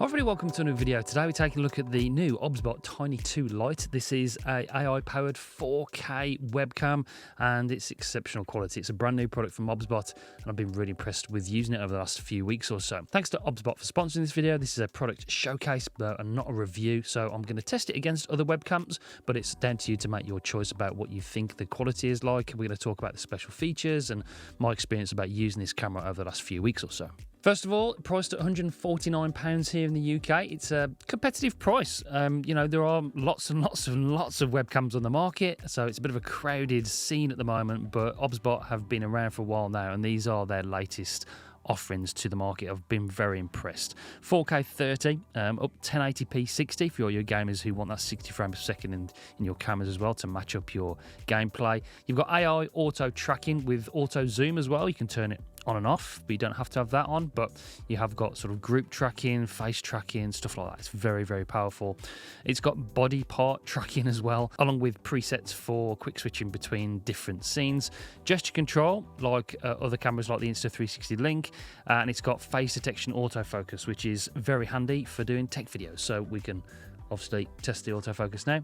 Hi everybody, welcome to a new video. Today we're taking a look at the new Obsbot Tiny 2 Lite. This is a AI-powered 4K webcam and it's exceptional quality. It's a brand new product from Obsbot and I've been really impressed with using it over the last few weeks or so. Thanks to Obsbot for sponsoring this video. This is a product showcase and not a review, so I'm going to test it against other webcams, but it's down to you to make your choice about what you think the quality is like. We're going to talk about the special features and my experience about using this camera over the last few weeks or so. First of all, priced at £149 here in the UK. It's a competitive price. You know, there are lots and lots and lots of webcams on the market, so it's a bit of a crowded scene at the moment, but Obsbot have been around for a while now, and these are their latest offerings to the market. I've been very impressed. 4K 30, up 1080p 60 for all your gamers who want that 60 frames per second in your cameras as well to match up your gameplay. You've got AI auto tracking with auto zoom as well. You can turn it on and off, but you don't have to have that on, but you have got sort of group tracking, face tracking, stuff like that. It's very, very powerful. It's got body part tracking as well, along with presets for quick switching between different scenes. Gesture control, like other cameras like the Insta360 Link, and it's got face detection autofocus, which is very handy for doing tech videos. So we can obviously test the autofocus now.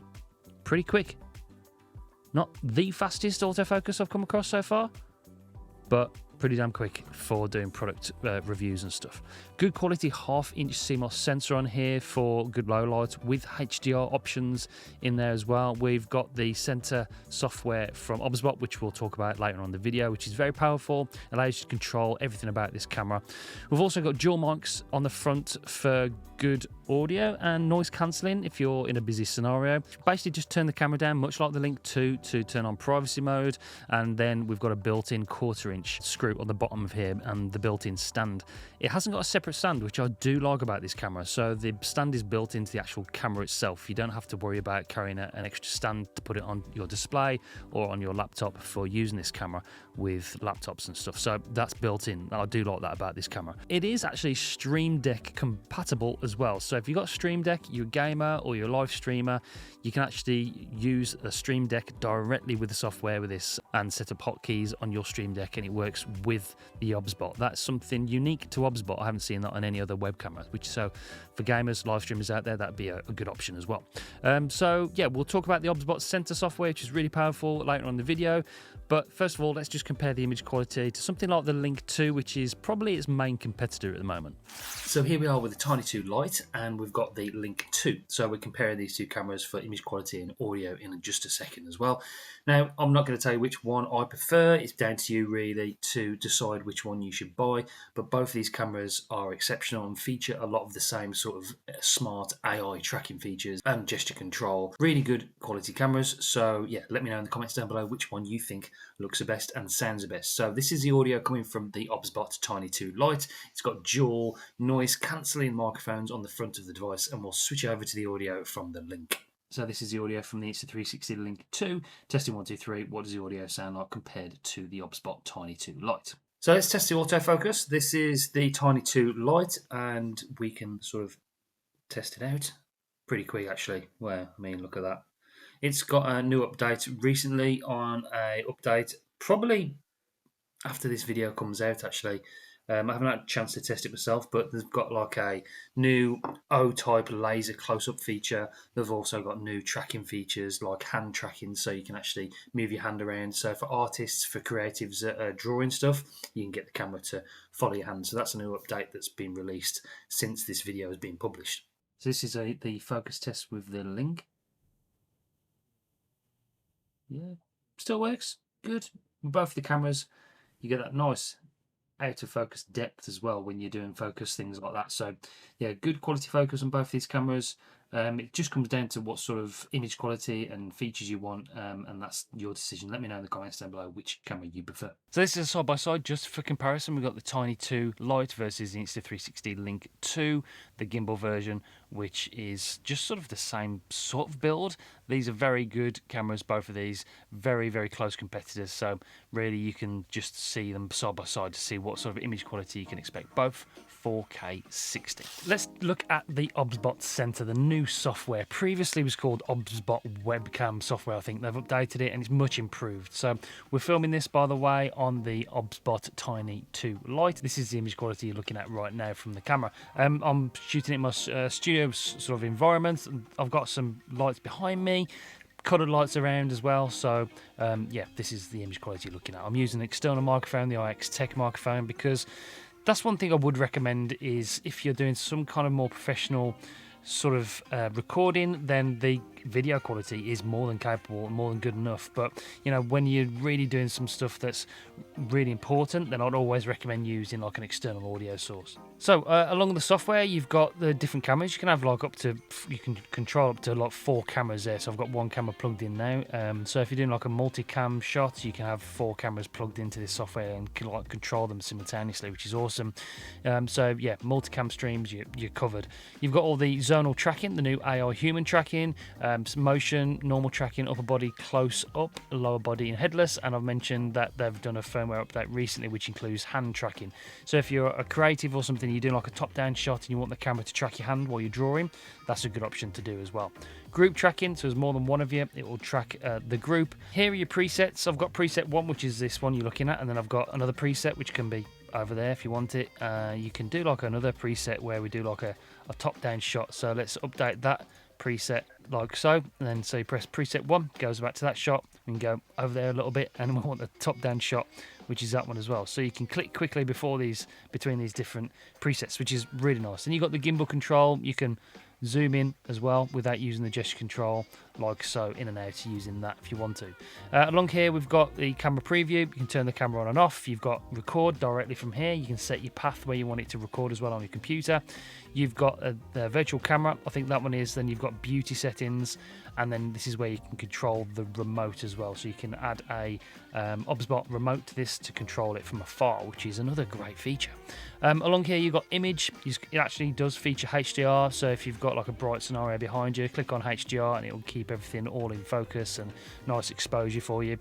Pretty quick. Not the fastest autofocus I've come across so far, but pretty damn quick for doing product reviews and stuff. Good quality 1/2-inch CMOS sensor on here for good low light with HDR options in there as well. We've got the Center software from Obsbot, which we'll talk about later on in the video, which is very powerful, allows you to control everything about this camera. We've also got dual mics on the front for good audio and noise cancelling if you're in a busy scenario. Basically just turn the camera down, much like the Link 2, to turn on privacy mode, and then we've got a built-in 1/4-inch screw on the bottom of here and the built-in stand. It hasn't got a separate stand, which I do like about this camera. So the stand is built into the actual camera itself. You don't have to worry about carrying an extra stand to put it on your display or on your laptop for using this camera with laptops and stuff. So that's built in. I do like that about this camera. It is actually Stream Deck compatible as well. So if you've got Stream Deck, you're a gamer or you're a live streamer, you can actually use a Stream Deck directly with the software with this and set up hotkeys on your Stream Deck, and it works with the Obsbot. That's something unique to Obsbot. I haven't seen that on any other web camera, so for gamers, live streamers out there, that'd be a good option as well. So yeah, we'll talk about the Obsbot Center software, which is really powerful, later on in the video. But first of all, let's just compare the image quality to something like the Link 2, which is probably its main competitor at the moment. So here we are with the Tiny 2 Lite, and we've got the Link 2. So we're comparing these two cameras for image quality and audio in just a second as well. Now, I'm not going to tell you which one I prefer. It's down to you really to decide which one you should buy. But both of these cameras are exceptional and feature a lot of the same sort of smart AI tracking features and gesture control. Really good quality cameras. So yeah, let me know in the comments down below which one you think looks the best and sounds the best. So this is the audio coming from the Obsbot Tiny 2 Lite. It's got dual noise cancelling microphones on the front of the device, and we'll switch over to the audio from the Link. So this is the audio from the Insta360 Link 2. Testing 1, 2, 3. What does the audio sound like compared to the Obsbot Tiny 2 Lite? So let's test the autofocus. This is the Tiny 2 Lite, and we can sort of test it out. Pretty quick, actually. Well, I mean, look at that. It's got a new update recently on a update, probably after this video comes out, actually. I haven't had a chance to test it myself, but they've got like a new O-type laser close-up feature. They've also got new tracking features like hand tracking, so you can actually move your hand around. So for artists, for creatives that are drawing stuff, you can get the camera to follow your hand. So that's a new update that's been released since this video has been published. So this is the focus test with the Link. Yeah, still works. Good. Both the cameras, you get that nice out of focus depth as well when you're doing focus things like that. So yeah, good quality focus on both these cameras. It just comes down to what sort of image quality and features you want, and that's your decision. Let me know in the comments down below which camera you prefer. So this is a side-by-side just for comparison. We've got the Tiny 2 Lite versus the Insta360 Link 2, the gimbal version, which is just sort of the same sort of build. These are very good cameras, both of these. Very, very close competitors. So really you can just see them side by side to see what sort of image quality you can expect. Both 4K 60. Let's look at the Obsbot Center, the new software. Previously it was called Obsbot Webcam software. I think they've updated it and it's much improved. So we're filming this, by the way, on the Obsbot Tiny 2 Lite. This is the image quality you're looking at right now from the camera. I'm shooting in my studio sort of environment. I've got some lights behind me, coloured lights around as well, so yeah, this is the image quality you're looking at. I'm using an external microphone, the IX Tech microphone, because that's one thing I would recommend is if you're doing some kind of more professional sort of recording, then the video quality is more than capable and more than good enough. But you know, when you're really doing some stuff that's really important, then I'd always recommend using like an external audio source. So along the software, you've got the different cameras. You can have like you can control up to like 4 cameras there. So I've got 1 camera plugged in now. So if you're doing like a multi-cam shot, you can have 4 cameras plugged into this software and can like control them simultaneously, which is awesome. So yeah, multi-cam streams, you're covered. You've got all the zonal tracking, the new AI human tracking, motion, normal tracking, upper body, close up, lower body and headless. And I've mentioned that they've done a firmware update recently which includes hand tracking. So if you're a creative or something, you're doing like a top-down shot and you want the camera to track your hand while you're drawing, that's a good option to do as well. Group tracking, so there's more than one of you, it will track the group. Here are your presets. I've got preset 1, which is this one you're looking at, and then I've got another preset which can be over there if you want it. You can do like another preset where we do like a top-down shot. So let's update that preset like so, and then so you press preset 1, goes back to that shot. We can go over there a little bit and we want the top-down shot, which is that one as well. So you can click quickly between these different presets, which is really nice. And you've got the gimbal control. You can zoom in as well without using the gesture control, like so, in and out, using that if you want to. Along here we've got the camera preview. You can turn the camera on and off. You've got record directly from here. You can set your path where you want it to record as well on your computer. You've got the virtual camera, I think that one is. Then you've got beauty settings, and then this is where you can control the remote as well. So you can add a Obsbot remote to this to control it from afar, which is another great feature. Along here you've got image. It actually does feature HDR, so if you've got like a bright scenario behind you, click on HDR and it will keep everything all in focus and nice exposure for you.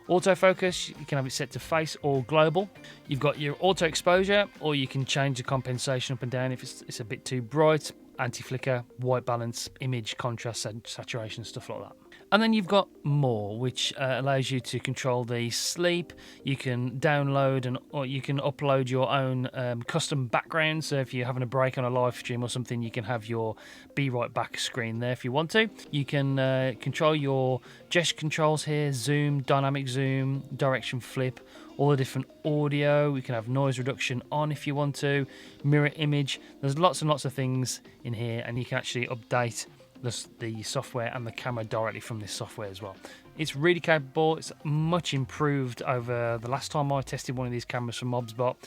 Autofocus, you can have it set to face or global. You've got your auto exposure, or you can change the compensation up and down if it's a bit too bright, anti-flicker, white balance, image, contrast, saturation, stuff like that. And then you've got more, which allows you to control the sleep. You can download or you can upload your own custom background. So if you're having a break on a live stream or something, you can have your be right back screen there if you want to. You can control your gesture controls here, zoom, dynamic zoom, direction flip, all the different audio. You can have noise reduction on if you want to, mirror image. There's lots and lots of things in here, and you can actually update the software and the camera directly from this software as well. It's really capable. It's much improved over the last time I tested one of these cameras from Obsbot.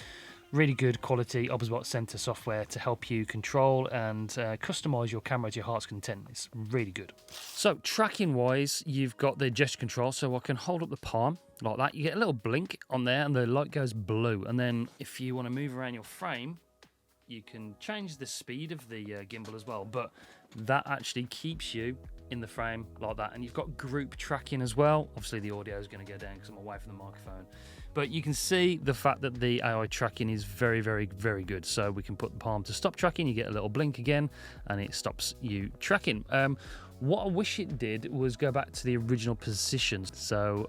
Really good quality Obsbot Center software to help you control and customize your camera to your heart's content. It's really good. So tracking wise, you've got the gesture control, so I can hold up the palm like that. You get a little blink on there and the light goes blue, and then if you want to move around your frame, you can change the speed of the gimbal as well, but that actually keeps you in the frame like that. And you've got group tracking as well. Obviously the audio is going to go down because I'm away from the microphone, but you can see the fact that the AI tracking is very, very, very good. So we can put the palm to stop tracking, you get a little blink again, and it stops you tracking. What I wish it did was go back to the original positions. So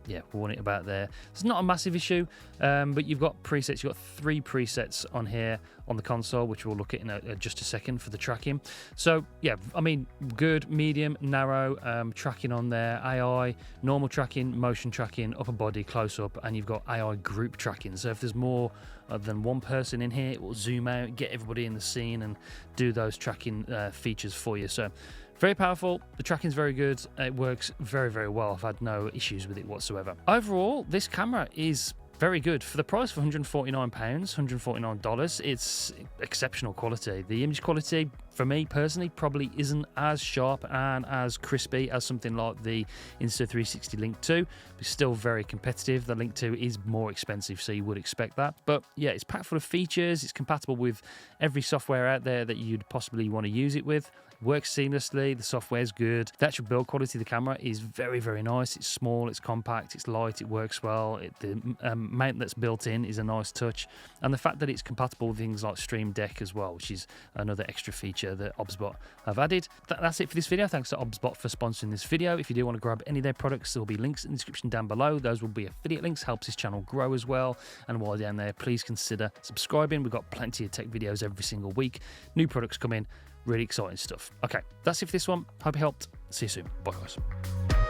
yeah, we want it about there. It's not a massive issue, but you've got presets. You've got 3 presets on here on the console, which we'll look at in just a second for the tracking. So yeah, I mean, good, medium, narrow, tracking on there, AI, normal tracking, motion tracking, upper body, close up, and you've got AI group tracking. So if there's more than one person in here, it will zoom out, get everybody in the scene and do those tracking features for you. So very powerful. The tracking's very good. It works very, very well. I've had no issues with it whatsoever. Overall, this camera is very good. For the price of £149, $149, it's exceptional quality. The image quality, for me personally, probably isn't as sharp and as crispy as something like the Insta360 Link 2. It's still very competitive. The Link 2 is more expensive, so you would expect that. But yeah, it's packed full of features. It's compatible with every software out there that you'd possibly want to use it with. Works seamlessly, the software's good. The actual build quality of the camera is very, very nice. It's small, it's compact, it's light, it works well. The mount that's built in is a nice touch. And the fact that it's compatible with things like Stream Deck as well, which is another extra feature that Obsbot have added. That's it for this video. Thanks to Obsbot for sponsoring this video. If you do want to grab any of their products, there will be links in the description down below. Those will be affiliate links, helps this channel grow as well. And while you're down there, please consider subscribing. We've got plenty of tech videos every single week. New products come in. Really exciting stuff. Okay, that's it for this one. Hope it helped. See you soon. Bye, guys.